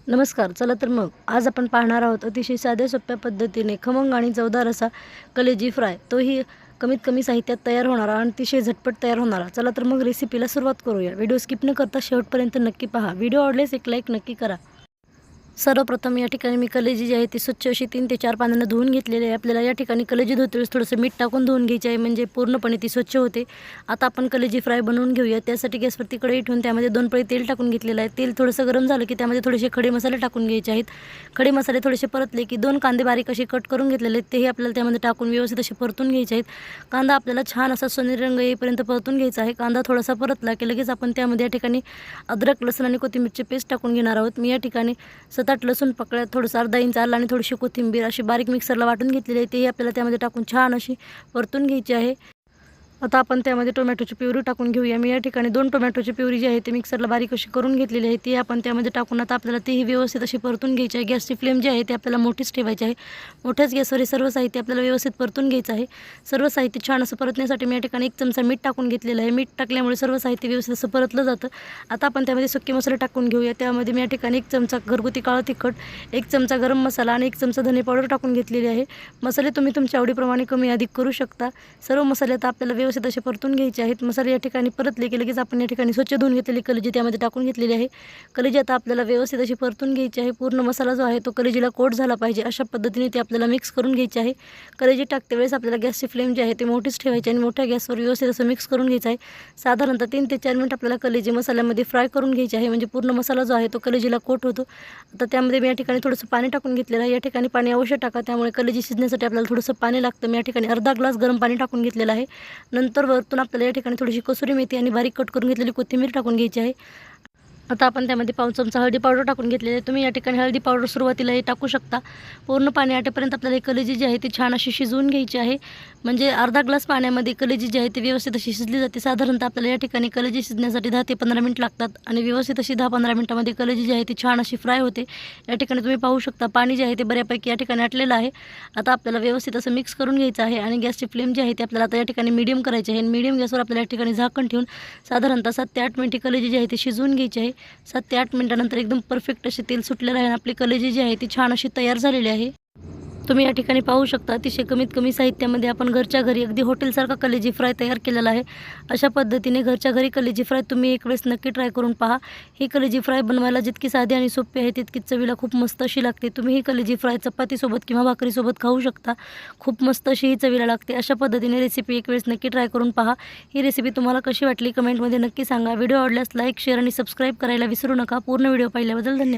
नमस्कार. चला तर मग आज आपण पाहणार आहोत अतिशय साध्या सोप्या पद्धतीने खमंग आणि चवदार असा कलेजी फ्राय. तोही कमीत कमी साहित्यात तयार होणारा आणि अतिशय झटपट तयार होणारा. चला तर मग रेसिपीला सुरुवात करूया. व्हिडिओ स्किप न करता शेवटपर्यंत नक्की पहा. व्हिडिओ आवडल्यास एक लाईक नक्की करा. सर्वप्रथम या ठिकाणी मी कलेजी जी आहे ती स्वच्छ अशी 3 ते 4 पाण्यानं धुवून घेतलेली आहे. आपल्याला या ठिकाणी कलेजी धुतेवेळेस थोडंसं मीठ टाकून धुवून घ्यायची आहे, म्हणजे पूर्णपणे ती स्वच्छ होते. आता आपण कलेजी फ्राय बनवून घेऊया. त्यासाठी गॅसवरती कढई ठेवून त्यामध्ये 2 पळी तेल टाकून घेतलेलं आहे. तेल थोडंसं गरम झालं की त्यामध्ये थोडेसे खडे मसाले टाकून घ्यायचे आहेत. खडे मसाले थोडेसे परतले की 2 कांदे बारीक असे कट करून घेतलेले आहेत, तेही आपल्याला त्यामध्ये टाकून व्यवस्थित असे परतून घ्यायचे आहेत. कांदा आपल्याला छान असा सोनेरी रंग येईपर्यंत परतून घ्यायचा आहे. कांदा थोडासा परतला की लगेच आपण त्यामध्ये या ठिकाणी अद्रक, लसूण आणि कोथिंबीरची पेस्ट टाकून घेणार आहोत. मी या ठिकाणी 7-8 लसूण पकड्या, थोडंसं अर्धा इंच आलं आणि थोडीशी कोथिंबीर अशी बारीक मिक्सरला वाटून घेतलेली आहे. तेही आपल्याला त्यामध्ये टाकून छान अशी परतून घ्यायची आहे. आता आपण त्यामध्ये टोमॅटोची प्युरी टाकून घेऊया. मी या ठिकाणी 2 टोमॅटोची प्युरी जी आहे ती मिक्सरला बारीक अशी करून घेतलेली आहे. ती आपण त्यामध्ये टाकून आता आपल्याला तीही व्यवस्थित अशी परतून घ्यायची आहे. गॅसची फ्लेम जी आहे ती आपल्याला मोठीच ठेवायची आहे. मोठ्याच गॅसवर हे सर्व साहित्य आपल्याला व्यवस्थित परतून घ्यायचं आहे. सर्व साहित्य छान असं परतण्यासाठी मी या ठिकाणी 1 चमचा मीठ टाकून घेतलेलं आहे. मीठ टाकल्यामुळे सर्व साहित्य व्यवस्थित असं परतलं जातं. आता आपण त्यामध्ये सुके मसाले टाकून घेऊया. त्यामध्ये मी या ठिकाणी 1 चमचा घरगुती काळं तिखट, 1 चमचा गरम मसाला आणि 1 चमचा धने पावडर टाकून घेतलेली आहे. मसाले तुम्ही तुमच्या आवडीप्रमाणे कमी अधिक करू शकता. सर्व मसाले आता आपल्याला व्यवस्थित असे परतून घ्यायचे आहेत. मसाले या ठिकाणी परतले की लगेच आपण या ठिकाणी स्वच्छ धुवून घेतलेली कलेजी त्यामध्ये टाकून घेतलेली आहे. कलेजी आता आपल्याला व्यवस्थित अशी परतून घ्यायची आहे. पूर्ण मसाला जो आहे तो कलेजीला कोट झाला पाहिजे, अशा पद्धतीने ती आपल्याला मिक्स करून घ्यायची आहे. कलेजी टाकते वेळेस आपल्याला गॅसची फ्लेम जी आहे ती मोठीच ठेवायची आणि मोठ्या गॅसवर व्यवस्थित असं मिक्स करून घ्यायचं आहे. साधारणतः 3 ते 4 मिनिट आपल्याला कलेजी मसाल्यामध्ये फ्राय करून घ्यायची आहे, म्हणजे पूर्ण मसाला जो आहे तो कलेजीला कोट होतो. आता त्यामध्ये मी या ठिकाणी थोडंसं पाणी टाकून घेतलेलं आहे. या ठिकाणी पाणी अवश्य टाका, त्यामुळे कलेजी शिजण्यासाठी आपल्याला थोडंसं पाणी लागतं. मी या ठिकाणी अर्धा ग्लास गरम पाणी टाकून घेतलेलं आहे. नंतर वरतून आपल्याला या ठिकाणी थोडीशी कसुरी मेथी आणि बारीक कट करून घेतलेली कोथिंबीर टाकून घ्यायची आहे. आता आपण त्यामध्ये 1 चमचा हळदी पावडर टाकून घेतलेली आहे. तुम्ही या ठिकाणी हळदी पावडर सुरुवातीलाही टाकू शकता. पूर्ण पाणी आटेपर्यंत आपल्याला ही कलेजी जी आहे ती छान अशी शिजवून घ्यायची आहे. म्हणजे अर्धा ग्लास पाण्यामध्ये कलेजी जी आहे ती व्यवस्थित अशी शिजली जाते. साधारणतः आपल्याला या ठिकाणी कलेजी शिजण्यासाठी 10 ते 15 मिनिट लागतात आणि व्यवस्थित अशी 10-15 मिनिटांमध्ये कलेजी जी आहे ती छान अशी फ्राय होते. या ठिकाणी तुम्ही पाहू शकता पाणी जे आहे ते बऱ्यापैकी या ठिकाणी आटलेलं आहे. आता आपल्याला व्यवस्थित असं मिक्स करून घ्यायचं आहे आणि गॅसची फ्लेम जी आहे ती आपल्याला आता या ठिकाणी मीडियम करायची आहे. मीडियम गॅसवर आपल्याला या ठिकाणी झाकण ठेवून साधारणतः 7 ते 8 मिनिटे कलेजी जी आहे ती शिजवून घ्यायची आहे. 7 ते 8 मिनिटानंतर एकदम परफेक्ट असे तेल सुटलेलं आहे आणि आपली कलेजी जी आहे ती छान अशी तयार झालेली आहे. तुम्ही या ठिकाणी पाहू शकता अतिशय कमीत कमी साहित्यामध्ये आपण घरच्या घरी अगदी हॉटेलसारखा कलेजी फ्राय तयार केलेला आहे. अशा पद्धतीने घरच्या घरी कलेजी फ्राय तुम्ही एक वेळेस नक्की ट्राय करून पहा. ही कलेजी फ्राय बनवायला जितकी साधी आणि सोपी आहे तितकीच चवीला खूप मस्त अशी लागते. तुम्ही ही कलेजी फ्राय चपातीसोबत किंवा भाकरीसोबत खाऊ शकता. खूप मस्त अशी ही चवीला लागते. अशा पद्धतीने रेसिपी एक वेळेस नक्की ट्राय करून पहा. ही रेसिपी तुम्हाला कशी वाटली कमेंटमध्ये नक्की सांगा. व्हिडिओ आवडल्यास लाईक, शेअर आणि सबस्क्राईब करायला विसरू नका. पूर्ण व्हिडिओ पाहिल्याबद्दल धन्यवाद.